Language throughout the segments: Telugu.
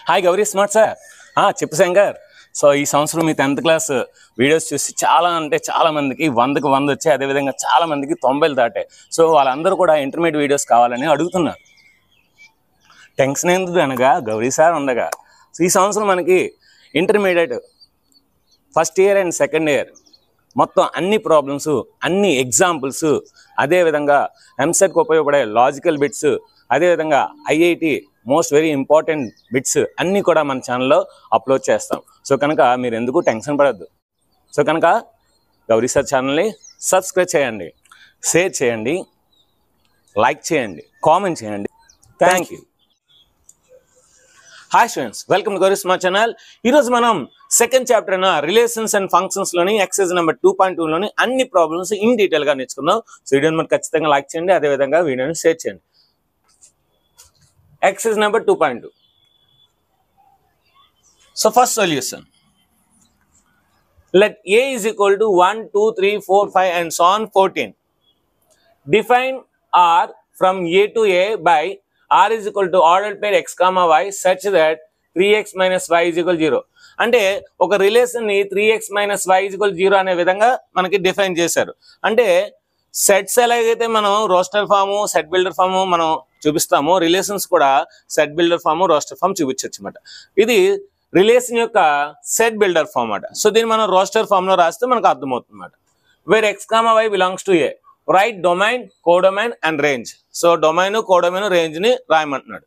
Hi Gauri smart sir. చెప్పు శంకర్. సో ఈ సంవత్సరం మీ 10th క్లాస్ వీడియోస్ చూసి చాలా అంటే చాలా మందికి 100కి 100 వచ్చాయి. అదేవిధంగా చాలా మందికి 90లు దాటాయి. సో వాళ్ళందరూ కూడా ఇంటర్మీడియట్ వీడియోస్ కావాలని అడుగుతున్నారు. టెన్షన్ ఎందుకు అనగా గౌరీ సార్ ఉండగా. సో ఈ సంవత్సరం మనకి intermediate first year and second year మొత్తం అన్ని ప్రాబ్లమ్స్, అన్ని ఎగ్జాంపుల్స్, అదేవిధంగా ఎంసెట్కి ఉపయోగపడే లాజికల్ బిట్స్, అదేవిధంగా IIT most very important bits అన్నీ కూడా మన ఛానల్లో అప్లోడ్ చేస్తాం. సో కనుక మీరు ఎందుకు టెన్షన్ పడద్దు. సో కనుక గౌరీ సార్ ఛానల్ని సబ్స్క్రైబ్ చేయండి, షేర్ చేయండి, లైక్ చేయండి, కామెంట్ చేయండి. Thank you. Hi students, welcome to Gauri smart channel. ఈరోజు మనం సెకండ్ చాప్టర్ అయిన రిలేషన్స్ అండ్ ఫంక్షన్స్లోని ఎక్సైజ్ నెంబర్ 2.2లోని అన్ని ప్రాబ్లమ్స్ ఇన్ డీటెయిల్గా నేర్చుకుందాం. సో వీడియోని మనం ఖచ్చితంగా లైక్ చేయండి, అదేవిధంగా వీడియోని షేర్ చేయండి. Exercise number 2.2. So first solution. Let A is equal to 1, 2, 3, 4, 5 and so on 14. Define R from A to A by R is equal to ordered pair x comma y such that 3x minus y is equal to 0. అంటే ఒక రిలేషన్ ని 3x minus y is equal to 0 అనే విధంగా మనకి డిఫైన్ చేశారు. అంటే సెట్స్ ఎలాగైతే మనం roster form, set builder form మనం చూపిస్తాము, రిలేషన్స్ కూడా set builder form, roster form చూపించవచ్చు అనమాట. ఇది రిలేషన్ యొక్క సెట్ బిల్డర్ ఫామ్ అన్నమాట. సో దీన్ని మనం రోస్టర్ ఫామ్ లో రాస్తే మనకు అర్థమవుతుంది అనమాట. Where X comma Y belongs to A, right domain, codomain and range. So domain, codomain, range ని రాయమంటున్నాడు.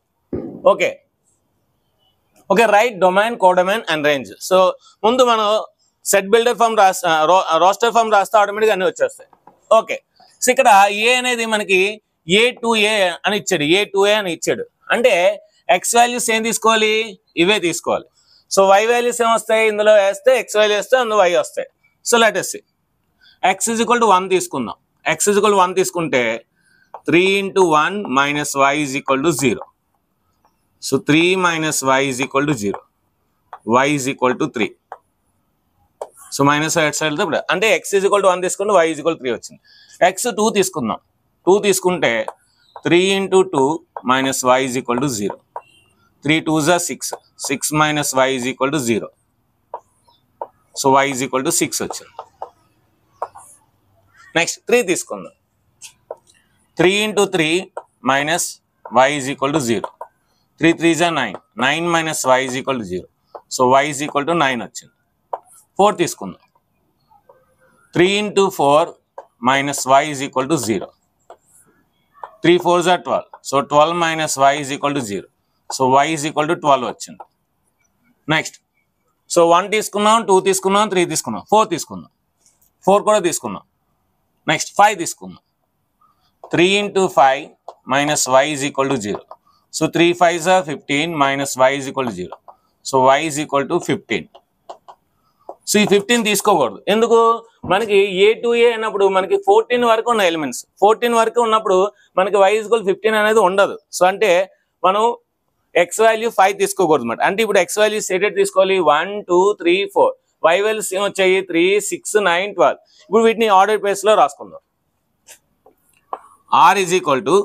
Okay, right domain, codomain and range. So ముందు మనం సెట్ బిల్డర్ ఫామ్ రాస్తా, రోస్టర్ ఫామ్ రాస్తే ఆటోమేటిక్గా అన్ని వచ్చేస్తాయి. ఓకే, సో ఇక్కడ ఏ అనేది మనకి ఏ టు ఏ అని ఇచ్చాడు, ఏ టు ఏ అని ఇచ్చాడు. అంటే ఎక్స్ వాల్యూస్ ఏం తీసుకోవాలి, ఇవే తీసుకోవాలి. సో వై వాల్యూస్ ఏం వస్తాయి, ఇందులో వేస్తే ఎక్స్ వాల్యూ వేస్తే అందులో వై వస్తాయి. So let us see, X is equal to 1 తీసుకుందాం. ఎక్స్ ఈజ్ ఈక్వల్ టు 1 తీసుకుంటే 3 into 1 minus y is equal to 0. So 3 minus y is equal to 0. y is equal to 3. So minus at side వెళ్తే అంటే ఎక్స్ ఈజ్ ఈక్వల్ టు 1 తీసుకుంటే y ఈజ్ ఈక్వల్ టు 3 వచ్చింది. ఎక్స్ 2 తీసుకుందాం. 2 తీసుకుంటే 3 into 2 minus y is equal to 0. 3 2s are 6. 6 minus y is equal to 0. So y is equal to 6 వచ్చింది. నెక్స్ట్ 3 తీసుకుందాం. 3 into 3 minus y is equal to 0. 3 3s are 9. 9 minus y is equal to 0. So y is equal to 9 వచ్చింది. 4 తీసుకుందాం. 3 into 4 minus y is equal to 0. 3 4s are 12. So 12 minus y is equal to 0. So y is equal to 12 వచ్చింది. నెక్స్ట్ సో 1 తీసుకున్నాం, 2 తీసుకున్నాం, 3 తీసుకున్నాం, 4 తీసుకుందాం. 4 కూడా తీసుకున్నాం. నెక్స్ట్ 5 తీసుకుందాం. 3 into 5 minus y is equal to 0. So 3 5s are 15 minus y is equal to 0. So y is equal to 15. So ఈ 15 తీసుకోకూడదు. ఎందుకు, మనకి ఏ టు ఏ అన్నప్పుడు మనకి 14 వరకు ఉన్న ఎలిమెంట్స్, 14 వరకు ఉన్నప్పుడు మనకి y ఈజ్ ఈక్వల్ 15 అనేది ఉండదు. సో అంటే మనం ఎక్స్ వాల్యూ 5 తీసుకోకూడదు అనమాట. అంటే ఇప్పుడు ఎక్స్ వాల్యూస్ ఏటెట్ తీసుకోవాలి, 1 2 3 4. y వాల్యూస్ ఏమొచ్చాయి, 3 6 9 12. ఇప్పుడు వీటిని ఆర్డర్ ప్లేస్ లో రాసుకుందాం. r is equal to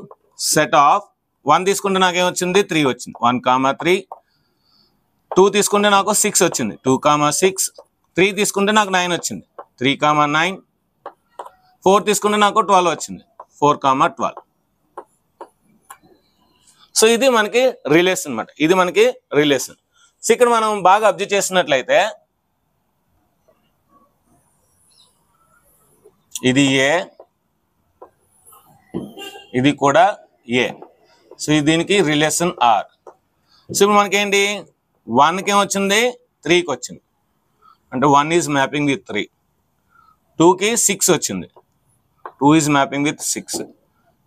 set of 1 తీసుకుంటే నాకు ఏమొచ్చింది, 3 వచ్చింది. 1 కామా 3. 2 తీసుకుంటే నాకు 6 వచ్చింది. 2 కామా 6. 3 తీసుకుంటే నాకు 9 వచ్చింది. 3 కామా 9. 4 తీసుకుంటే నాకు 12 వచ్చింది. 4 కామా 12. సో ఇది మనకి రిలేషన్ అన్నమాట. ఇది మనకి రిలేషన్. సో ఇక్కడ మనం బాగా అబ్జర్వ్ చేసినట్లయితే ఇది ఏ, ఇది కూడా ఏ. సో దీనికి రిలేషన్ ఆర్. సో ఇప్పుడు మనకేంటి, 1కి ఏమొచ్చింది, 3కి వచ్చింది. అంటే 1 ఈజ్ మ్యాపింగ్ విత్ 3. 2కి 6 వచ్చింది. 2 ఈజ్ మ్యాపింగ్ విత్ 6.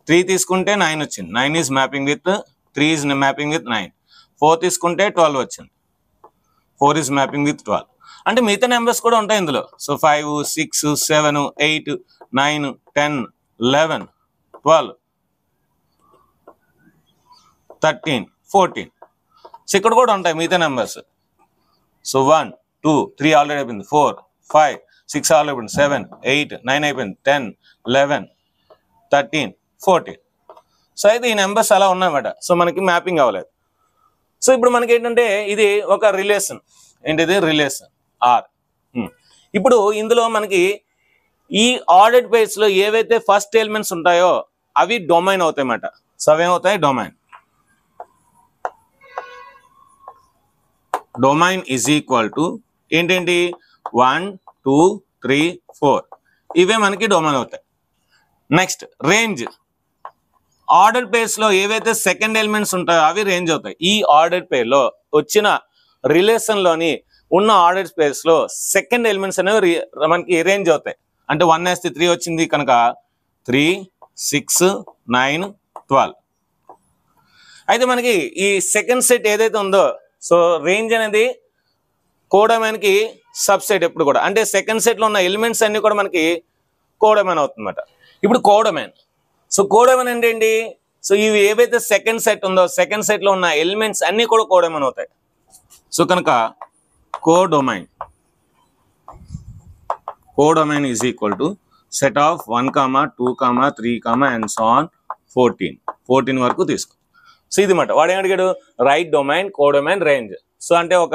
3 తీసుకుంటే 9 వచ్చింది. 9 is mapping with 3 is mapping with 9. 4 తీసుకుంటే 12 వచ్చింది. 4 ఈజ్ మ్యాపింగ్ విత్ 12. అంటే మిగతా నెంబర్స్ కూడా ఉంటాయి ఇందులో. సో 5 6 7 8 9 10 11 12 13 14. సో ఇక్కడ కూడా ఉంటాయి మిగతా నెంబర్స్. సో 1 2 3 ఆల్రెడీ అయిపోయింది. 4 5 6 ఆల్రెడీ అయిపోయింది. 7 8 9 అయిపోయింది. 10 11 13 14. సో అయితే ఈ నెంబర్స్ అలా ఉన్నాయన్నమాట. సో మనకి మ్యాపింగ్ అవ్వలేదు. సో ఇప్పుడు మనకి ఏంటంటే ఇది ఒక రిలేషన్, ఏంటిది రిలేషన్ ఆర్. ఇప్పుడు ఇందులో మనకి ఈ ఆర్డర్డ్ పేర్స్ లో ఏవైతే ఫస్ట్ ఎలిమెంట్స్ ఉంటాయో అవి డొమైన్ అవుతాయి అన్నమాట. సో అవేమవుతాయి domain. Domain is equal to ఏంటండి 1 2 3 4 ఇవే మనకి డొమైన్ అవుతాయి. నెక్స్ట్ రేంజ్, ఆర్డర్డ్ పేర్స్ లో ఏవైతే సెకండ్ ఎలిమెంట్స్ ఉంటాయో అవి రేంజ్ అవుతాయి. ఈ ఆర్డర్డ్ పేర్ లో వచ్చిన రిలేషన్ లోని ఉన్న ఆర్డర్డ్ పేర్స్ లో సెకండ్ ఎలిమెంట్స్ అనేవి మనకి రేంజ్ అవుతాయి. అంటే 1 3 వచ్చింది కనుక 3 6 9 12. అయితే మనకి ఈ సెకండ్ సెట్ ఏదైతే ఉందో సో రేంజ్ అనేది కోడొమైన్కి సబ్సెట్ ఎప్పుడు కూడా, అంటే సెకండ్ సెట్ లో ఉన్న ఎలిమెంట్స్ అన్ని కూడా మనకి కోడొమైన్ అవుతుందన్నమాట. ఇప్పుడు కోడొమైన్, సో కోడొమైన్ అంటే ఏంటి? సో ఇవి ఏవైతే సెకండ్ సెట్ ఉందో సెకండ్ సెట్ లో ఉన్న ఎలిమెంట్స్ అన్ని కూడా కోడొమైన్ అవుతాయి. సో కనుక codomain is equal to set of 1 2 3 and so on 14 వరకు తీసుకో. సో ఇది మాట వాడు ఏమడిగాడు, right domain codomain range. So అంటే ఒక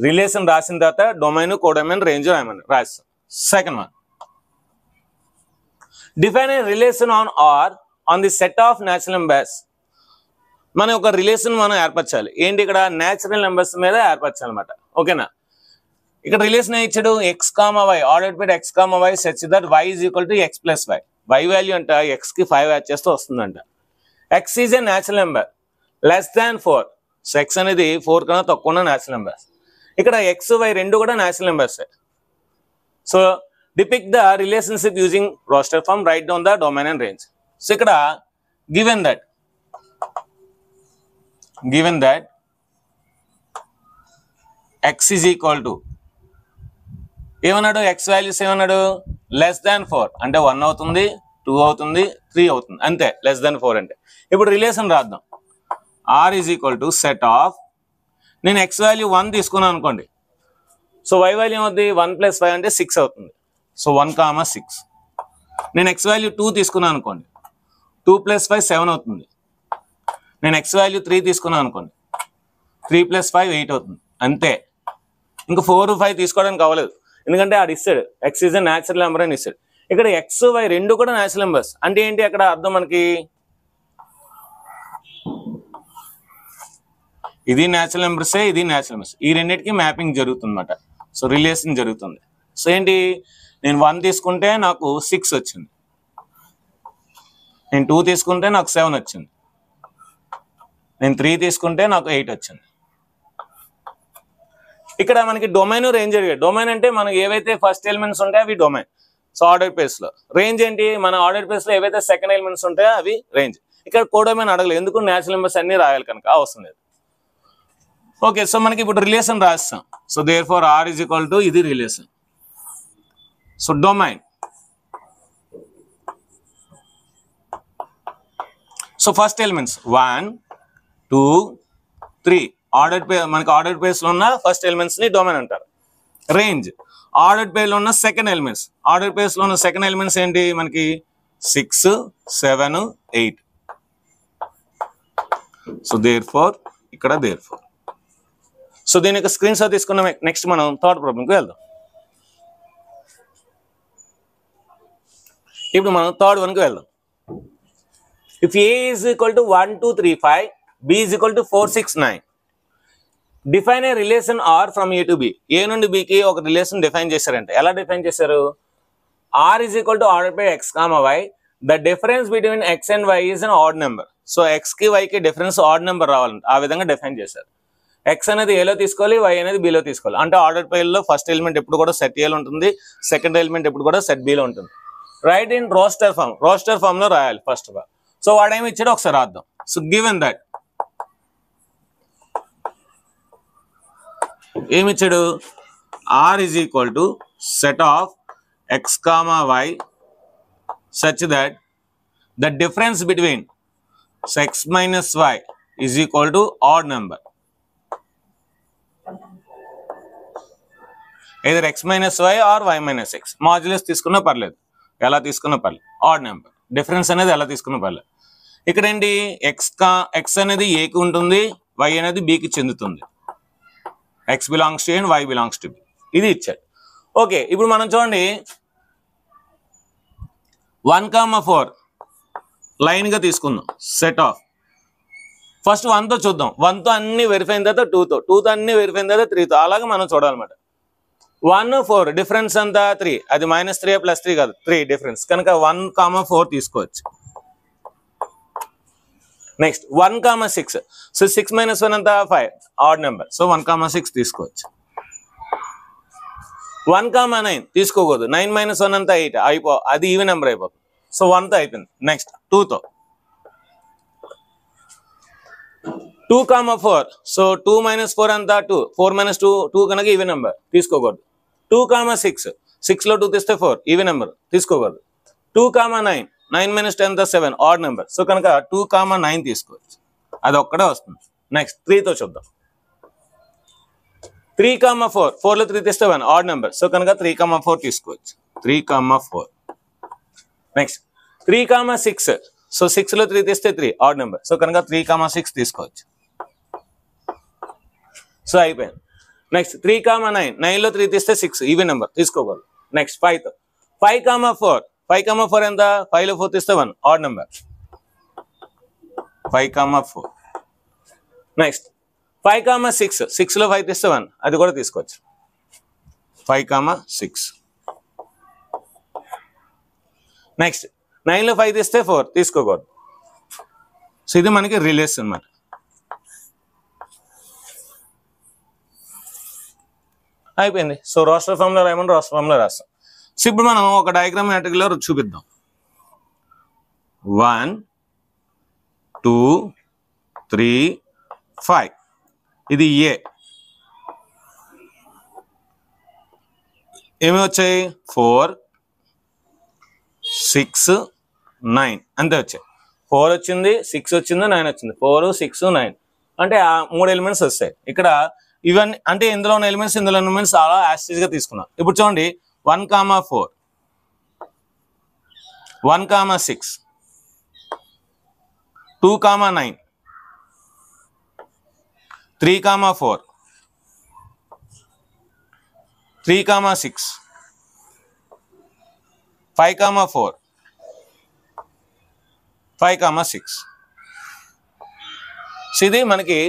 రిలేషన్ రాసిన తర్వాత డొమైన్ కోడొమైన్ రేంజ్ రాయమని రాస్తాం. Second one, define a relation on the set of natural numbers. మన ఒక రిలేషన్ మనం ఏర్పరచాలి. ఏంటి ఇక్కడ న్యాచురల్ నెంబర్స్ మీద ఏర్పరచాలన్నమాట. ఓకేనా? ఇక్కడ రిలేషన్ ఇచ్చాడు X comma Y, ordered pair X comma Y such that Y is equal to X plus Y. వై వాల్యూ అంట ఎక్స్ కి 5 యాడ్ చేస్తే వస్తుందంట. X is a natural number less than 4. So X అనేది 4 కన్నా తక్కువ ఉన్న న్యాచురల్ నెంబర్స్. ఇక్కడ ఎక్స్ వై రెండు కూడా natural numbers. So depict the relationship using roster form, write down the domain and range. So ఇక్కడ given that X is equal to ఏమన్నాడు, ఎక్స్ వాల్యూస్ ఏమన్నాడు లెస్ దాన్ 4 అంటే 1 అవుతుంది, 2 అవుతుంది, 3 అవుతుంది, అంతే లెస్ దాన్ 4 అంటే. ఇప్పుడు రిలేషన్ రాద్దాం. R is equal to set of, నేను ఎక్స్ వాల్యూ 1 తీసుకున్నాను అనుకోండి, సో వై వాల్యూ ఏమవుతుంది 1 + 5 అంటే 6 అవుతుంది. సో 1 6. నేను ఎక్స్ వాల్యూ 2 తీసుకున్నాను అనుకోండి, 2 + 5 7 అవుతుంది. నేను ఎక్స్ వాల్యూ 3 తీసుకున్నాను అనుకోండి, 3 + 5 8 అవుతుంది, అంతే. ఇంకా 4 5 తీసుకోవడానికి అవ్వలేదు, ఎందుకంటే ఆడు ఇస్తాడు X is a natural number అని ఇస్తాడు. ఇక్కడ ఎక్స్ వై రెండు కూడా న్యాచురల్ నెంబర్స్ అంటే ఏంటి అక్కడ అర్థం మనకి, ఇది న్యాచురల్ నెంబర్సే, ఇది న్యాచురల్ నెంబర్స్, ఈ రెండింటికి మ్యాపింగ్ జరుగుతుంది అన్నమాట. సో రిలేషన్ జరుగుతుంది. సో ఏంటి, నేను 1 తీసుకుంటే నాకు 6 వచ్చింది, నేను 2 తీసుకుంటే నాకు 7 వచ్చింది, నేను 3 తీసుకుంటే నాకు 8 వచ్చింది. ఇక్కడ మనకి డొమైన్ రేంజ్ అడిగాడు. డొమైన్ అంటే మనకి ఏవైతే ఫస్ట్ ఎలిమెంట్స్ ఉంటాయో అవి డొమైన్. సో ఆర్డర్ పేస్ లో రేంజ్ ఏంటి, మన ఆర్డర్ పేస్ లో ఏవైతే సెకండ్ ఎలిమెంట్స్ ఉంటాయో అవి రేంజ్. ఇక్కడ కోడొమైన్ అడగలేదు, ఎందుకు న్యాచురల్ నెంబర్స్ అన్ని రాయాలి కనుక అవసరం లేదు. ఓకే, సో మనకి ఇప్పుడు రిలేషన్ రాస్తాం. So therefore R is equal to ఇది relation. So domain, so first elements 1 2 3 ordered pair, మనకి ఆర్డర్డ్ పేర్స్ లో ఉన్న ఫస్ట్ ఎలిమెంట్స్ ని డొమైన్ అంటారు. రేంజ్, ఆర్డర్డ్ పేర్ లో ఉన్న సెకండ్ ఎలిమెంట్స్, ఆర్డర్డ్ పేర్స్ లో ఉన్న సెకండ్ ఎలిమెంట్స్ ఏంటి మనకి 6 7 8. సో దేర్ ఫార్ ఇక్కడ దేర్ ఫార్. సో దీని యొక్క స్క్రీన్ షాట్ తీసుకున్నాం. నెక్స్ట్ మనం థర్డ్ ప్రాబ్లంకి వెళ్దాం. ఇప్పుడు మనం థర్డ్ వన్కి వెళ్దాం. If A is equal to 1 2 3 5, B is equal to 4 6 9, define a relation R from A to B. A నుండి బికి ఒక రిలేషన్ డిఫైన్ చేశారంటే ఎలా డిఫైన్ చేశారు, R is equal to order by X comma Y, the difference between X and Y is an odd number. So X కి వై కి డిఫరెన్స్ ఆడ్ నెంబర్ రావాలంటే ఆ విధంగా డిఫైన్ చేశారు. ఎక్స్ అనేది ఏలో తీసుకోవాలి, వై అనేది బిలో తీసుకోవాలి. అంటే ఆర్డర్ పేర్లో ఫస్ట్ ఎలిమెంట్ ఎప్పుడు కూడా సెట్ ఏలో ఉంటుంది, సెకండ్ ఎలిమెంట్ ఎప్పుడు కూడా సెట్ బిలో ఉంటుంది. Right in roster form, roster form లో రాయాలి ఫస్ట్ ఆఫ్ ఆల్. సో వాడేమి ఇచ్చాడో ఒకసారి రాద్దాం. సో గివెన్ దట్ ఏమిచ్చాడు, R is equal to set of X comma Y such that the difference between X minus Y is equal to odd number. either x minus y or y minus x. Modulus తీసుకున్నా పర్లేదు, ఎలా తీసుకున్నా పర్లేదు, ఆడ్ నెంబర్. డిఫరెన్స్ అనేది ఎలా తీసుకున్నా పర్లేదు. ఇక్కడ ఏంటి, x అనేది ఏకి ఉంటుంది, y అనేది bకి చెందుతుంది. x belongs to a and y belongs to b. ఇది ఇచ్చాడు. ఓకే, ఇప్పుడు మనం చూడండి 1,4 లైన్గా తీసుకుందాం. సెట్ ఆఫ్ ఫస్ట్ 1తో చూద్దాం. 1తో అన్ని వెరిఫై అయిన తర్వాత 2తో అన్ని వెరిఫై అయిన తర్వాత 3తో అలాగే మనం చూడాలన్నమాట. 1, 4 డిఫరెన్స్ అంతా 3, అది -3 +3 కాదు 3 డిఫరెన్స్ కనుక 1,4 తీసుకోవచ్చు. నెక్స్ట్ 1,6 సో 6 - 1 అంతా 5 ఆడ్ నెంబర్ సో 1,6 తీసుకోవచ్చు. 1,9 తీసుకోకూడదు, 9 - 1 అంతా 8 అది ఈవెన్ నెంబర్ అయిపోతుంది. సో 1తో అయిపోయింది. నెక్స్ట్ 2తో 2,4 సో 2 - 4 అంతా 2, 4 - 2 కనుక ఈవెన్ నెంబర్ తీసుకోకూడదు. 2,6 6లో 2 తీస్తే 4 ఈవెన్ నెంబర్ తీసుకోకూడదు. 2,9 9 - 10 అంతా 7 ఆడ్ నెంబర్ సో కనుక 2,9 తీసుకోవచ్చు. అది ఒక్కడే వస్తుంది. నెక్స్ట్ 3తో చూద్దాం. 3,4 4లో 3 తీస్తే 1 ఆడ్ నెంబర్ సో కనుక 3,4 తీసుకోవచ్చు. 3,4 నెక్స్ట్ 3,6 సో 6లో 3 తీస్తే 3 ఆడ్ నెంబర్ సో కనుక 3,6 తీసుకోవచ్చు. సో అయిపోయింది. నెక్స్ట్ 3,9 9లో 3 తీస్తే 6 ఈవెన్ నెంబర్ తీసుకోకూడదు. నెక్స్ట్ 5తో 5,4 5,4 ఎంత 5లో 4 తీస్తే 1 ఆడ్ నెంబర్ 5,4. నెక్స్ట్ 5,6 6లో 5 తీస్తే 1 అది కూడా తీసుకోవచ్చు. 5,6 నెక్స్ట్ 9లో 5 తీస్తే 4 తీసుకోకూడదు. సో ఇది మనకి రిలేషన్ అన్నమాట. అయిపోయింది. సో రోస్టర్ ఫామ్లో రాయమని రోస్టర్ ఫామ్లో రాస్తాం. సో ఇప్పుడు మనం ఒక డయాగ్రామ్ మ్యాట్రిక్స్లో చూపిద్దాం. 1 2 3 5 ఇది ఏ. ఏమి వచ్చాయి 4 6 9 అంతే వచ్చాయి. 4 వచ్చింది, 6 వచ్చింది, 9 వచ్చింది. 4 6 9 అంటే ఆ 3 ఎలిమెంట్స్ వస్తాయి. ఇక్కడ ఇవన్నీ అంటే ఇందులో ఉన్న ఎలిమెంట్స్ ఇందులో ఎలిమెంట్స్ చాలా యాస్టీస్గా తీసుకున్నాం. ఇప్పుడు చూడండి 1,4 1,6 2,9 3,4 3,6 5,4 5,6. సో ఇది మనకి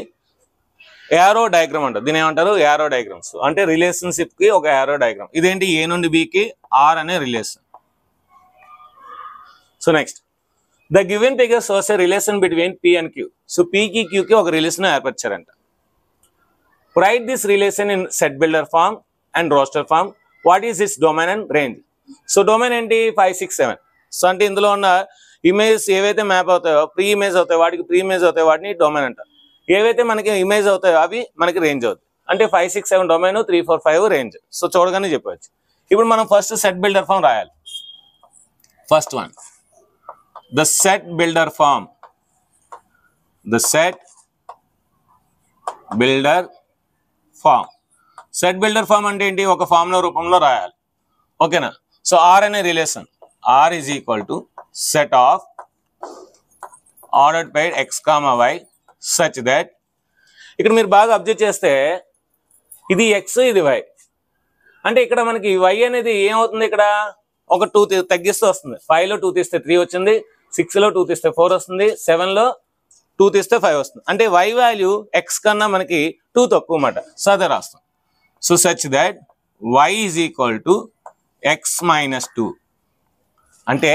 యారో డయాగ్రామ్ అంటారు. దీని ఏమంటారు యారో డయాగ్రామ్స్ అంటే రిలేషన్షిప్ కి ఒక యారో డయాగ్రామ్. ఇదేంటి ఏ నుండి బికి ఆర్ అనే relation. So next the given figure shows a relation between P and Q. So పికి క్యూకి ఒక రిలేషన్ ఏర్పరిచారంట. Right this relation in set builder form and roster form. What is this domain and range. So domain ఏంటి 5 6 7. సో అంటే ఇందులో ఉన్న ఇమేజ్ ఏవైతే మ్యాప్ అవుతాయో ప్రీ ఇమేజ్ అవుతాయో వాటికి ప్రీ ఇమేజ్ అవుతాయో వాటిని డొమైన్ అంటారు. ఏవైతే మనకి ఇమేజ్ అవుతాయో అవి మనకి రేంజ్ అవుతాయి. అంటే 5 6 7 డొమైన్ 3 4 5 రేంజ్. సో చూడగానే చెప్పవచ్చు. ఇప్పుడు మనం ఫస్ట్ సెట్ బిల్డర్ ఫామ్ రాయాలి. First one the set builder form. The set builder form. Set builder form అంటే ఏంటి ఒక ఫామ్ లో రూపంలో రాయాలి. ఓకేనా. సో ఆర్ అనే relation R is equal to set of ordered pair X comma Y such that. ఇక్కడ మీరు బాగా అబ్జర్వ్ చేస్తే ఇది ఎక్స్ ఇది వై. అంటే ఇక్కడ మనకి వై అనేది ఏమవుతుంది ఇక్కడ ఒక 2 తగ్గిస్తూ వస్తుంది. 5లో 2 తీస్తే 3 వచ్చింది, 6లో 2 తీస్తే 4 వస్తుంది, 7లో 2 తీస్తే 5 వస్తుంది. అంటే వై వాల్యూ ఎక్స్ కన్నా మనకి 2 తక్కువ అన్నమాట. సో అదే రాస్తాం. So such that Y is equal to X minus 2. అంటే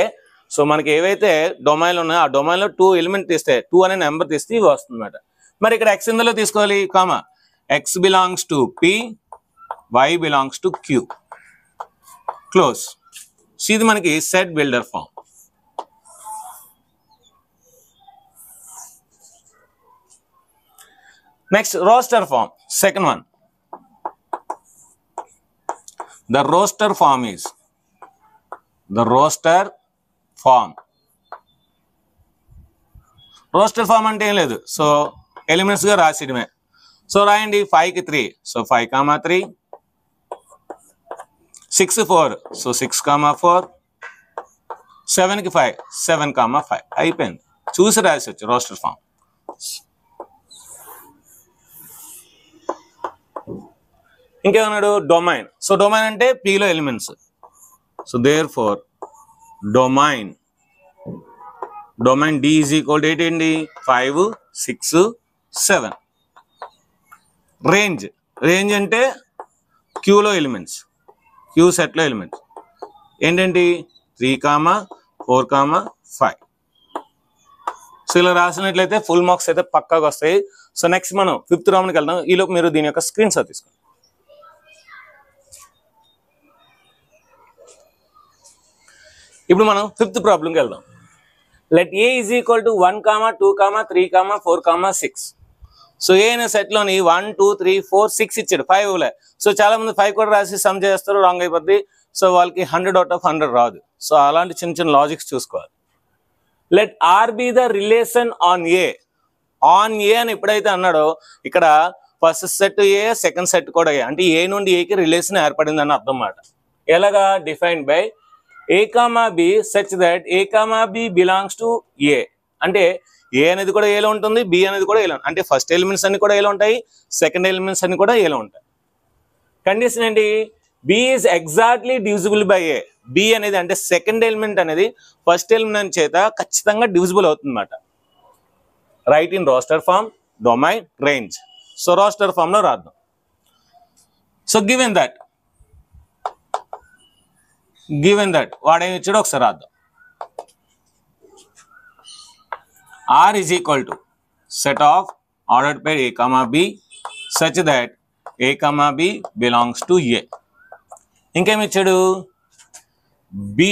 సో మనకి ఏవైతే డొమైన్లు ఉన్నాయో ఆ డొమైన్లో 2 ఎలిమెంట్ తీస్తే 2 అనే నెంబర్ తీస్తే ఇవి వస్తుంది అన్నమాట. మరి ఇక్కడ ఎక్స్ ఇందులో తీసుకోవాలి comma x belongs to P y belongs to Q close. So ఇది మనకి set builder form. Next roster form. Second one the roster form is the roster form. Roster form అంటే ఏం లేదు. సో ఎలిమెంట్స్ గా రాసిడమే. సో రాయండి 5కి 3 సో 5,3 6 4 సో 6,4 7కి 5 7,5 అయిపోయింది. చూసి రాసి వచ్చు రోస్టర్ ఫామ్. ఇంకేమన్నాడు డొమైన్. సో డొమైన్ అంటే Pలో elements. So therefore domain D is equal to ఏంటి 5, 6, 7. రేంజ్ అంటే క్యూలో ఎలిమెంట్స్, క్యూ సెట్లో ఎలిమెంట్స్ ఏంటండి 3, 4, 5. సో ఇలా రాసినట్లయితే ఫుల్ మార్క్స్ అయితే పక్కాగా వస్తాయి. సో నెక్స్ట్ మనం 5th రామ్కి వెళ్దాం. ఈలోపు మీరు దీని యొక్క స్క్రీన్ షాట్ తీసుకోండి. ఇప్పుడు మనం 5th ప్రాబ్లంకి వెళ్దాం. Let A is equal to 1, 2, 3, 4, 6. So A అనే సెట్లోని 1, 2, 3, 4, 6 ఇచ్చాడు, 5 ఇవ్వలే. సో చాలా మంది 5 కూడా రాసి సమ్ చేస్తారు, రాంగ్ అయిపోద్ది. సో వాళ్ళకి 100 out of 100 రాదు. సో అలాంటి చిన్న చిన్న లాజిక్స్ చూసుకోవాలి. Let R be the relation on A అని ఎప్పుడైతే అన్నాడో ఇక్కడ first set A, second set కూడా ఏ, అంటే ఏ నుండి ఏకి రిలేషన్ ఏర్పడింది అని అర్థం మాట. ఎలాగా defined by A, B such that A, B belongs to A. అంటే ఏ అనేది కూడా ఏలో ఉంటుంది, బి అనేది కూడా ఏలో, అంటే ఫస్ట్ ఎలిమెంట్స్ అన్ని కూడా ఏలో ఉంటాయి, సెకండ్ ఎలిమెంట్స్ అన్ని కూడా ఏలో ఉంటాయి. కండిషన్ ఏంటి b is exactly divisible by a. B అనేది అంటే సెకండ్ ఎలిమెంట్ అనేది ఫస్ట్ ఎలిమెంట్ చేత ఖచ్చితంగా డివిజిబుల్ అవుతుంది అన్నమాట. Right in roster form, domain, range. So roster form లో రాద్దాం. సో గివెన్ దట్ వాడేమి ఇచ్చాడో ఒకసారి రాద్దాం. R is equal to set of ordered pair A, B such that A, B belongs to A. ఇంకేమి ఇచ్చాడు B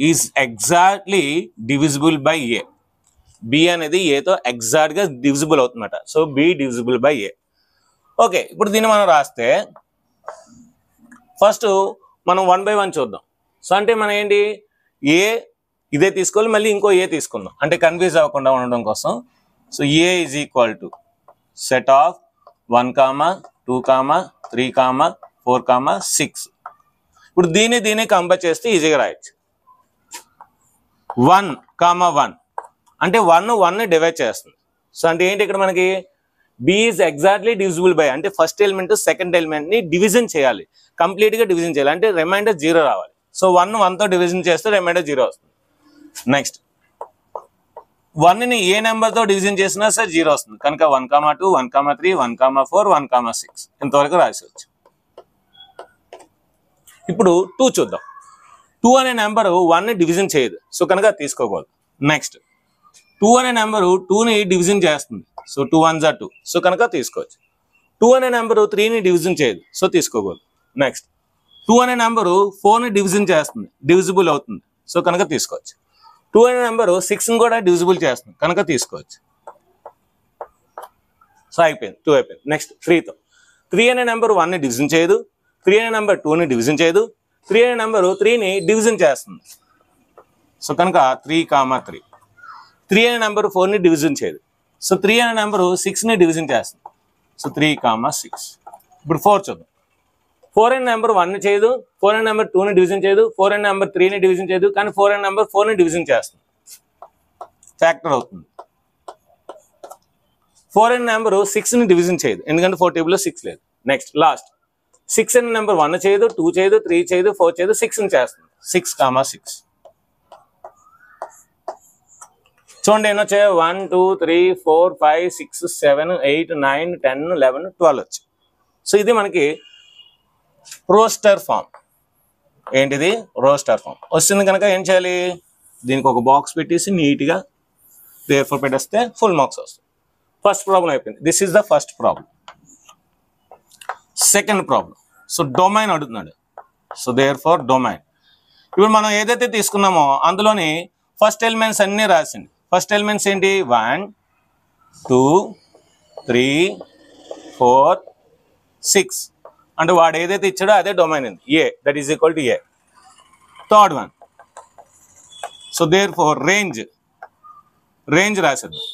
is exactly divisible by A. B అనేది ఏతో ఎగ్జాక్ట్ గా డివిజిబుల్ అవుతుందన్నమాట. So B divisible by A. Okay, ఇప్పుడు దీన్ని మనం రాస్తే ఫస్ట్ మనం 1 by 1 చూద్దాం. సో అంటే మనం ఏంటి ఏ ఇదే తీసుకోవాలి, మళ్ళీ ఇంకో ఏ తీసుకుందాం అంటే కన్ఫ్యూజ్ అవ్వకుండా ఉండడం కోసం. So A is equal to set of 1, 2, 3, 4, 6. ఇప్పుడు దీన్ని కంపేర్ చేస్తే ఈజీగా రాయొచ్చు. 1, 1 అంటే 1 డివైడ్ చేస్తుంది. సో అంటే ఏంటి ఇక్కడ మనకి b is exactly divisible by, అంటే ఫస్ట్ ఎలిమెంట్ సెకండ్ ఎలిమెంట్ ని డివిజన్ చేయాలి, కంప్లీట్ గా డివిజన్ చేయాలి, అంటే రిమైండర్ 0 రావాలి. సో 1 తో డివిజన్ చేస్తే రిమైండర్ 0 వస్తుంది. నెక్స్ట్ 1 ని ఏ నెంబర్ తో డివిజన్ చేసినా సరే 0 వస్తుంది కనుక 1, 2, 1, 3, 1, 4, 1, 6 ఇంతవరకు రాసేవచ్చు. ఇప్పుడు 2 చూద్దాం. 2 అనే నెంబర్ 1 ని డివిజన్ చేయదు, సో కనుక తీసుకోకూడదు. నెక్స్ట్ 2 అనే నెంబరు 2 ని డివిజన్ చేస్తుంది, సో 2 1s are 2, సో కనుక తీసుకోవచ్చు. 2 అనే నెంబరు 3 ని డివిజన్ చేయదు, సో తీసుకోకూడదు. నెక్స్ట్ 2 అనే నెంబరు 4 ని డివిజన్ చేస్తుంది, డివిజిబుల్ అవుతుంది, సో కనుక తీసుకోవచ్చు. 2 అనే నెంబరు 6 ని కూడా డివిజిబుల్ చేస్తుంది కనుక తీసుకోవచ్చు. సో అయిపోయింది, 2 అయిపోయింది. నెక్స్ట్ 3తో 3 అనే నెంబర్ 1 ని డివిజన్ చేయదు, 3 అనే నెంబర్ 2 ని డివిజన్ చేయదు, 3 అనే నెంబరు 3 ని డివిజన్ చేస్తుంది, సో కనుక 3, 3. 3 అనే నెంబర్ 4 ని డివిజన్ చేయదు, సో 3 అనే నెంబరు 6 ని డివిజన్ చేస్తుంది, సో 3, 6. ఇప్పుడు 4 చూద్దాం. 4 అనే నెంబర్ 1 ని చేయదు, 4 అనే నెంబర్ 2 ని డివిజన్ చేయదు, 4 అనే నెంబర్ 3 ని డివిజన్ చేయదు, కానీ 4 అనే నెంబర్ 4 ని డివిజన్ చేస్తుంది, ఫ్యాక్టర్ అవుతుంది. 4 అనే నెంబర్ 6 ని డివిజన్ చేయదు, ఎందుకంటే 4 టేబుల్లో 6 లేదు. నెక్స్ట్ లాస్ట్ 6 అనే నెంబర్ 1 చేయదు, 2 చేయదు, 3 చేయదు, 4 చేయదు, 6 ని చేస్తుంది, 6, 6. చూడండి ఎన్ని వచ్చాయి 1, 2, 3, 4, 5, 6, 7, 8, 9, 10, 11, 12 వచ్చాయి. సో ఇది మనకి రోస్టర్ ఫామ్. ఏంటిది రోస్టర్ ఫామ్ వస్తుంది కనుక ఏం చేయాలి, దీనికి ఒక బాక్స్ పెట్టేసి నీట్గా దేర్ఫోర్ పెట్టేస్తే ఫుల్ మార్క్స్ వస్తాయి. ఫస్ట్ ప్రాబ్లం అయిపోయింది. This is the first problem. Second problem, so domain అడుగుతున్నాడు. So therefore domain. ఇప్పుడు మనం ఏదైతే తీసుకున్నామో అందులోని ఫస్ట్ ఎలిమెంట్స్ అన్నీ రాసింది. ఫస్ట్ ఎలిమెంట్స్ ఏంటి 1, 2, 3, 4, 6 అంటే వాడు ఏదైతే ఇచ్చాడో అదే డొమైన్ ఉంది, A, that is equal to A. Third one, so therefore range రాసేద్దాం.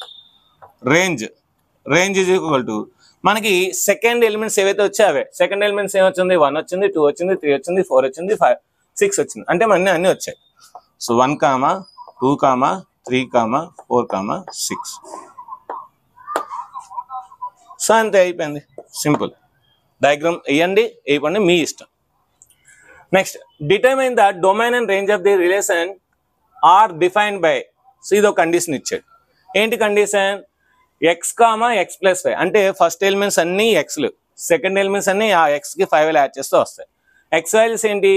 రేంజ్ ఈజ్ ఈక్వల్ టు మనకి సెకండ్ ఎలిమెంట్స్ ఏవైతే వచ్చాయి అవే. సెకండ్ ఎలిమెంట్స్ ఏమొచ్చింది 1 వచ్చింది, 2 వచ్చింది, 3 వచ్చింది, 4 వచ్చింది, 5, 6 వచ్చింది, అంటే మన అన్నీ వచ్చాయి. సో 1, 2, 3, 4, 6. సో అంతే అయిపోయింది, సింపుల్. డయాగ్రామ్ వేయండి వేయకండి మీ ఇష్టం. Next determine the domain and range of the relation R defined by. So ఇది ఒక కండిషన్ ఇచ్చాడు. ఏంటి condition? X comma x plus 5 అంటే ఫస్ట్ ఎలిమెంట్స్ అన్ని ఎక్స్లు, సెకండ్ ఎలిమెంట్స్ అన్ని ఆ ఎక్స్కి 5 యాడ్ చేస్తూ వస్తాయి. ఎక్స్ వాల్యూస్ ఏంటి?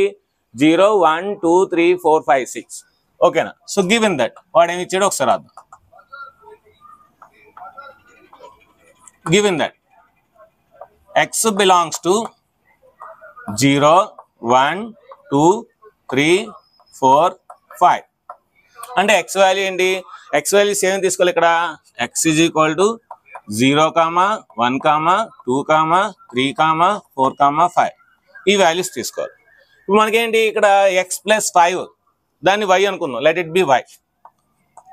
0 1 2 3 4 5 6. ఓకేనా? సో గివెన్ దట్ వాడు ఏమి ఇచ్చాడు ఒకసారి అర్థం. Given that X belongs to 0 1 2 3 4 5 అంటే ఎక్స్ వాల్యూ ఏంటి? ఎక్స్ వాల్యూస్ ఏమి తీసుకోవాలి ఇక్కడ? X is equal to 0 comma 1 comma 2 comma 3 comma 4 comma 5 ఈ వాల్యూస్ తీసుకోవాలి. ఇప్పుడు మనకేంటి ఇక్కడ ఎక్స్ ప్లస్ 5 దాన్ని వై అనుకున్నాం. Let it be y.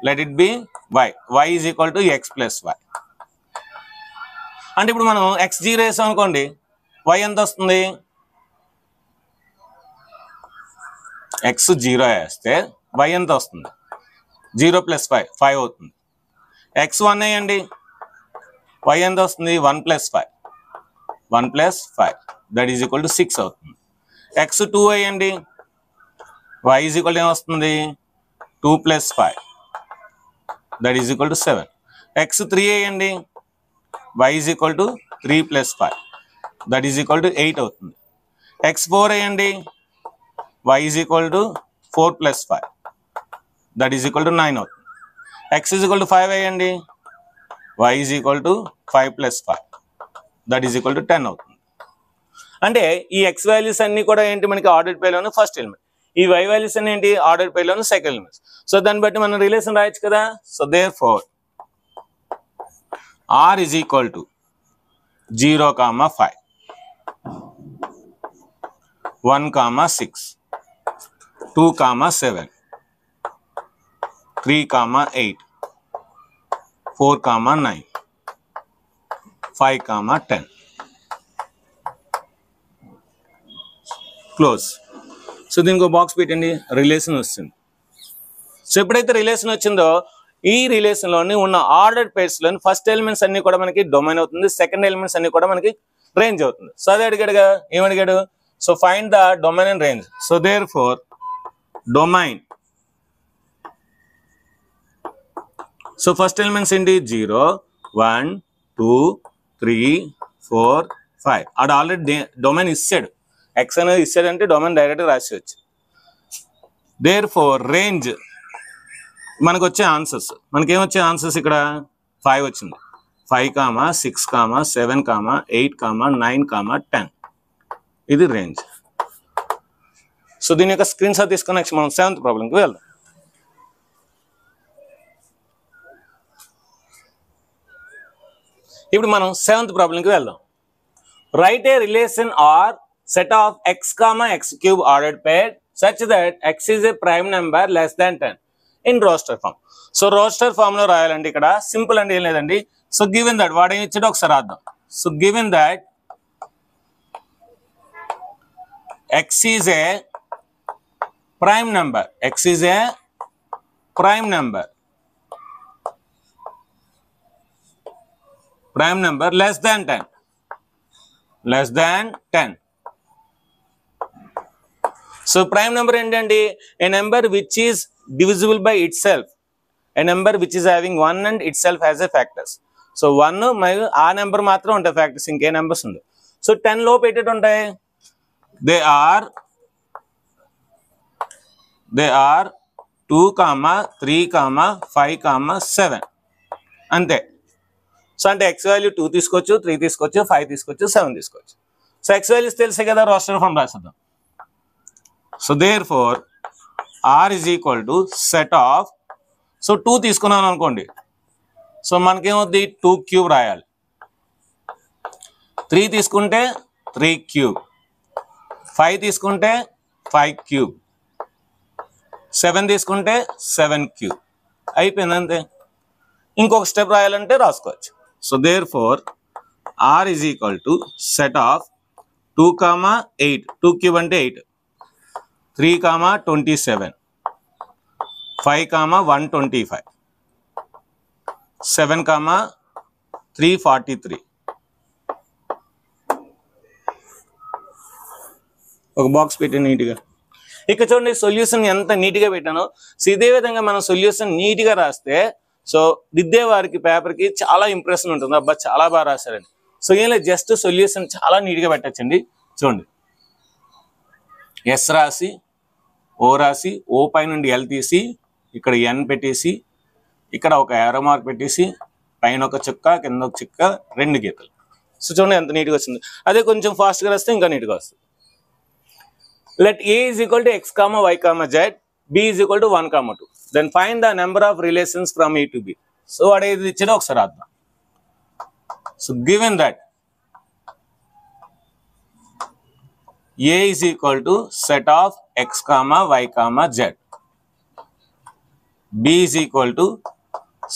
Let it be y. Y is equal to X plus y. అంటే ఇప్పుడు మనం x0 వేసాం అనుకోండి, y ఎంత వస్తుంది? x0 వేస్తే y ఎంత వస్తుంది? 0 ప్లస్ 5 5 అవుతుంది. x1 వేయండి, y ఎంత వస్తుంది? 1 plus 5 1 plus 5 that is equal to 6 అవుతుంది. x2 వేయండి, y ఈజ్ ఈక్వల్ టు ఏమొస్తుంది? 2 plus 5 that is equal to 7. x3 వేయండి, y is equal to 3 plus 5 that is equal to 8 అవుతుంది. x4 వేయండి, y is equal to 4 plus 5 that is equal to 9 అవుతుంది. x is equal to 5 వేయండి, y is equal to 5 plus 5 that is equal to 10 అవుతుంది. అంటే ఈ x వాల్యూస్ అన్ని కూడా ఏంటి మనకి ఆర్డర్డ్ పేర్లోని ఫస్ట్ ఎలిమెంట్, ఈ y వాల్యూస్ అన్ని ఏంటి ఆర్డర్డ్ పేర్లోని సెకండ్ ఎలిమెంట్స్. సో దాన్ని బట్టి మనం రిలేషన్ రాయొచ్చు కదా. So therefore R is equal to 0 comma 5 1 comma 6 2 comma 7 3 comma 8 4 comma 9 5 comma 10 close. So దీనికి ఒక బాక్స్ పెట్టండి, రిలేషన్ వస్తుంది. సో ఎప్పుడైతే రిలేషన్ వచ్చిందో ఈ రిలేషన్లోని ఉన్న ఆర్డర్డ్ పేర్స్లోని ఫస్ట్ ఎలిమెంట్స్ అన్ని కూడా మనకి డొమైన్ అవుతుంది, సెకండ్ ఎలిమెంట్స్ అన్ని కూడా మనకి రేంజ్ అవుతుంది. సో అదే అడిగాడుగా, ఏమడిగాడు? So find the domain and range. So therefore domain, so first elements ఏంటి? 0 1 2 3 4 5 ఆడ ఆల్రెడీ డొమైన్ ఇచ్చాడు, ఎక్స్ అనేది ఇచ్చాడంటే డొమైన్ డైరెక్ట్గా రాసేయచ్చు. therefore రేంజ్ మనకు వచ్చే ఆన్సర్స్, మనకేమొచ్చే ఆన్సర్స్ ఇక్కడ 5 వచ్చింది. 5 comma 6 comma 7 comma 8 comma 9 comma 10 ఇది రేంజ్. సో దీని యొక్క స్క్రీన్ షాట్ తీసుకుని నెక్స్ట్ మనం 7th ప్రాబ్లంకి వెళ్దాం. ఇప్పుడు మనం 7th ప్రాబ్లంకి వెళ్దాం. Right a relation R set of X comma x cube ordered pair such that X is a prime number less than 10 in roster form. So roster form లో రాయాలండి. ఇక్కడ సింపుల్ అండి, ఏం లేదండి. సో గివెన్ దట్ వాడు ఏమి ఇచ్చాడో ఒకసారి రాద్దాం. So given that X is a prime number, X is a prime number, prime number less than 10, less than 10. So prime number ఏంటండి? A number which is divisible by itself, a number which is having 1 and itself as a factors. So 1 మరియు ఆ నెంబర్ మాత్రం ఉంటాయి ఫ్యాక్టర్స్, ఇంకే నెంబర్స్ ఉండవు. సో 10 లోపు ఎటు ఉంటాయి? They are 2 comma 3 comma 5 comma 7 అంతే. సో అంటే ఎక్స్ వాల్యూ 2 తీసుకోవచ్చు, 3 తీసుకోవచ్చు, 5 తీసుకోవచ్చు, 7 తీసుకోవచ్చు. సో ఎక్స్ వాల్యూస్ తెలిసే కదా, రోస్టర్ ఫామ్ రాసేద్దాం. So therefore R is equal to set of, so 2 తీసుకున్నాను అనుకోండి, సో మనకేమవుద్ది 2 క్యూబ్ రాయాలి. 3 తీసుకుంటే 3 క్యూబ్, 5 తీసుకుంటే 5 క్యూబ్, 7 తీసుకుంటే 7 క్యూబ్ అయిపోయింది అంతే. ఇంకొక స్టెప్ రాయాలంటే రాసుకోవచ్చు. So therefore R is equal to set of 2 comma 8, 2 cube అంటే 8, 3 కామా 27, 5 కామా 125, 7 కామా 343, ఒక బాక్స్ పెట్టి నీట్గా. ఇక్కడ చూడండి సొల్యూషన్ ఎంత నీట్గా పెట్టానో. సో ఇదే విధంగా మనం సొల్యూషన్ నీట్గా రాస్తే సో దిద్దే వారికి పేపర్కి చాలా ఇంప్రెషన్ ఉంటుంది, అబ్బా చాలా బాగా రాశారని. సో ఏం లేదు, జస్ట్ సొల్యూషన్ చాలా నీట్గా పెట్టచ్చండి. చూడండి, ఎస్ రాసి ఓ రాసి ఓ పై నుండి ఎల్ తీసి ఇక్కడ ఎన్ పెట్టేసి ఇక్కడ ఒక ఏరో మార్క్ పెట్టేసి పైన ఒక చుక్క కింద ఒక చుక్క 2 గీతలు. సో చూడండి ఎంత నీట్గా వచ్చింది. అదే కొంచెం ఫాస్ట్గా రాస్తే ఇంకా నీట్గా వస్తుంది. Let A is equal to x comma y comma z, B is equal to 1 comma 2. Then find the number of relations from A to B. So what is it? ఒకసారి రాద్దాం. So given that A is equal to set of x comma y comma z, B is equal to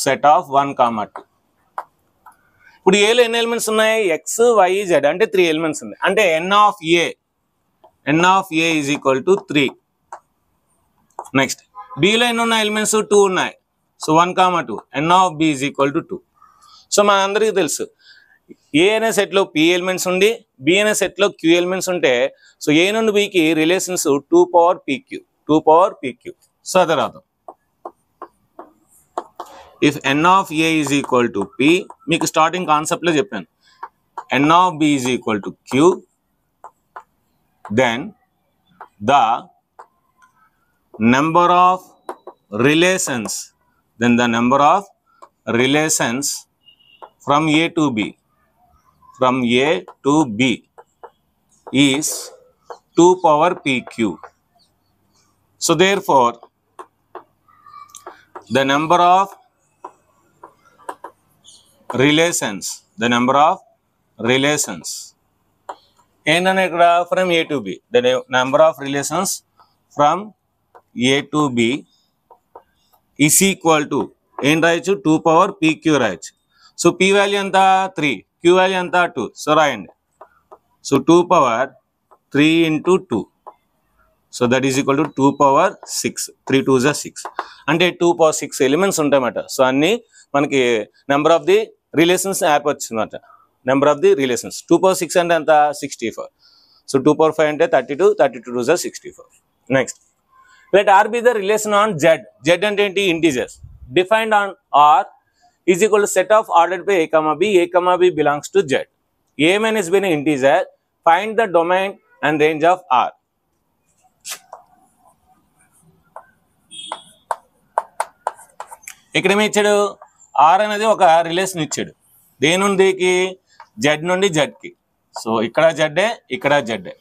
set of 1 comma 2. ఇప్పుడు ఏలో ఎన్ని ఎలిమెంట్స్ ఉన్నాయి? ఎక్స్ వై జెడ్ అంటే 3 ఎలిమెంట్స్ ఉన్నాయి. అంటే n of A is equal to 3. Next Bలో ఎన్ని ఉన్నాయి ఎలిమెంట్స్? 2 ఉన్నాయి. So 1 comma 2, n of B is equal to 2. So మన అందరికీ తెలుసు ఏ అనే సెట్లో P ఎలిమెంట్స్ ఉండి B అనే సెట్లో Q ఎలిమెంట్స్ ఉంటే సో ఏ నుండి Bకి రిలేషన్స్ 2 power PQ. సో అదే రాద్దాం. If n of A is equal to P, మీకు స్టార్టింగ్ కాన్సెప్ట్లో చెప్పాను, n of B is equal to Q, then the number of relations from A to B is 2 power PQ. So therefore the number of relations ఏంటనే ఇక్కడ from A to B, the number of relations from A to B is equal to ఏం రాయొచ్చు? 2 power PQ రాయొచ్చు. సో P వాల్యూ ఎంత? 3, Q వాల్యూ ఎంత? 2. సో రాయండి. So 2 power 3 into 2, so that is equal to 2 power 6. 3 2s are 6 అంటే 2 power 6 ఎలిమెంట్స్ ఉంటాయన్నమాట. సో అన్ని మనకి నెంబర్ ఆఫ్ ది రిలేషన్స్ ఏర్పడుతుంది అన్నమాట. Number of the relations 2 power 6 అంటే ఎంత? 64. సో 2 power 5 అంటే 32, 32 2s are 64. Next let R be the relation on Z. Z అంటే ఏంటి? Integers. Defined on R is equal to set of ordered by A comma B belongs to Z. A minus B an integer. Find the domain and range of R. ఇక్కడ ఏమి ఇచ్చాడు? R అనేది ఒక రిలేషన్ ఇచ్చాడు. దేని నుండికి? Z నుండి Zకి. సో ఇక్కడ Z, ఇక్కడ Z.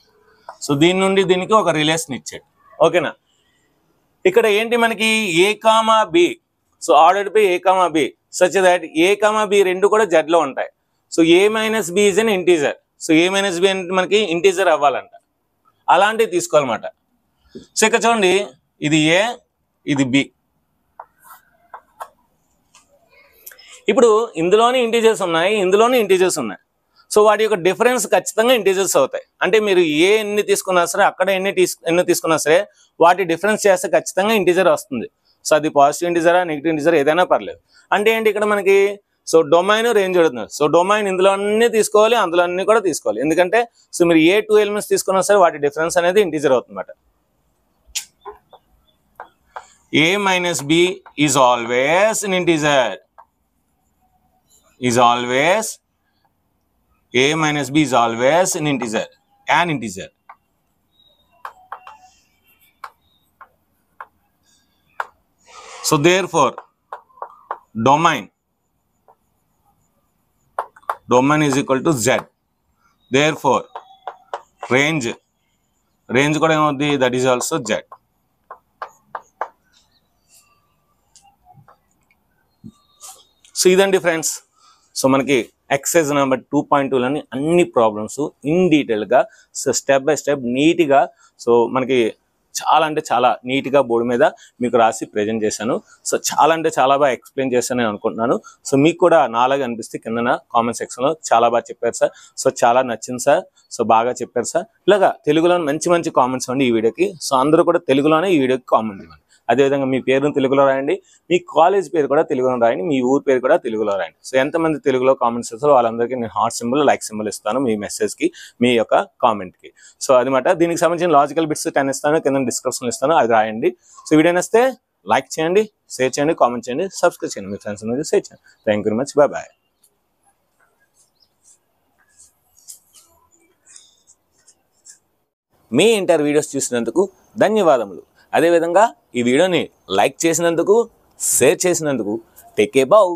సో దీని నుండి దీనికి ఒక రిలేషన్ ఇచ్చాడు. ఓకేనా? ఇక్కడ ఏంటి మనకి? A comma B. So ordered by A comma B such that A comma B రెండు కూడా Z లో ఉంటాయి. So A minus B is an integer. So A minus B అంటే మనకి ఇంటీజర్ అవ్వాలంట. అలాంటివి తీసుకోవాలన్నమాట. సో ఇక్కడ చూడండి, ఇది A, ఇది B. ఇప్పుడు ఇందులోనే ఇంటీజర్స్ ఉన్నాయి, ఇందులోనే ఇంటీజర్స్ ఉన్నాయి. సో వాటి యొక్క డిఫరెన్స్ ఖచ్చితంగా ఇంటీజర్స్ అవుతాయి. అంటే మీరు ఏ ఎన్ని తీసుకున్నా సరే, అక్కడ ఎన్ని తీసుకున్నా సరే, వాటి డిఫరెన్స్ చేస్తే ఖచ్చితంగా ఇంటీజర్ వస్తుంది. సో అది పాజిటివ్ ఇంటీజరా నెగిటివ్ ఇంటీజర్ ఏదైనా పర్లేదు. అంటే ఏంటి ఇక్కడ మనకి? సో డొమైన్ రేంజ్ అడుగుతున్నారు. సో డొమైన్ ఇందులో అన్ని తీసుకోవాలి, అందులో అన్ని కూడా తీసుకోవాలి. ఎందుకంటే సో మీరు ఏ 2 ఎలిమెంట్స్ తీసుకున్నా సరే వాటి డిఫరెన్స్ అనేది ఇంటీజర్ అవుతుందన్నమాట. A minus B is always an integer. A minus B is always an integer. So therefore domain is equal to Z. Therefore range కూడా ఏమవుతుంది? that is also Z. So ఇదండి ఫ్రెండ్స్. సో మనకి ఎక్సర్సైజ్ నెంబర్ 2.2లోని అన్ని ప్రాబ్లమ్స్ ఇన్ డీటెయిల్గా సో స్టెప్ బై స్టెప్ నీట్గా సో మనకి చాలా అంటే చాలా నీట్గా బోర్డు మీద మీకు రాసి ప్రజెంట్ చేశాను. సో చాలా అంటే చాలా బాగా ఎక్స్ప్లెయిన్ చేశానని అనుకుంటున్నాను. సో మీకు కూడా నాలాగా అనిపిస్తే కింద కామెంట్ సెక్షన్లో చాలా బాగా చెప్పారు సార్, సో చాలా నచ్చింది సార్, సో బాగా చెప్పారు సార్, ఇలాగా తెలుగులో మంచి మంచి కామెంట్స్ ఇవ్వండి ఈ వీడియోకి. సో అందరూ కూడా తెలుగులోనే ఈ వీడియోకి కామెంట్ ఇవ్వండి. అదేవిధంగా మీ పేరును తెలుగులో రాయండి, మీ కాలేజ్ పేరు కూడా తెలుగులో రాయండి, మీ ఊరు పేరు కూడా తెలుగులో రాయండి. సో ఎంతమంది తెలుగులో కామెంట్స్ చేస్తారో వాళ్ళందరికీ నేను హార్ట్ సింబల్, లైక్ సింబల్ ఇస్తాను మీ మెసేజ్కి, మీ యొక్క కామెంట్కి. సో అదనమాట. దీనికి సంబంధించిన లాజికల్ బిట్స్ 10 ఇస్తాను, కింద డిస్క్రిప్షన్లో ఇస్తాను, అది రాయండి. సో వీడియో నచ్చితే లైక్ చేయండి, షేర్ చేయండి, కామెంట్ చేయండి, సబ్స్క్రైబ్ చేయండి, మీ ఫ్రెండ్స్ అందరికీ షేర్ చేయండి. Thank you very much. Bye bye. మీ ఇంటర్ వీడియోస్ చూసినందుకు ధన్యవాదములు. అదేవిధంగా ఈ వీడియోని లైక్ చేసినందుకు, షేర్ చేసినందుకు టేక్ ఏ బౌ.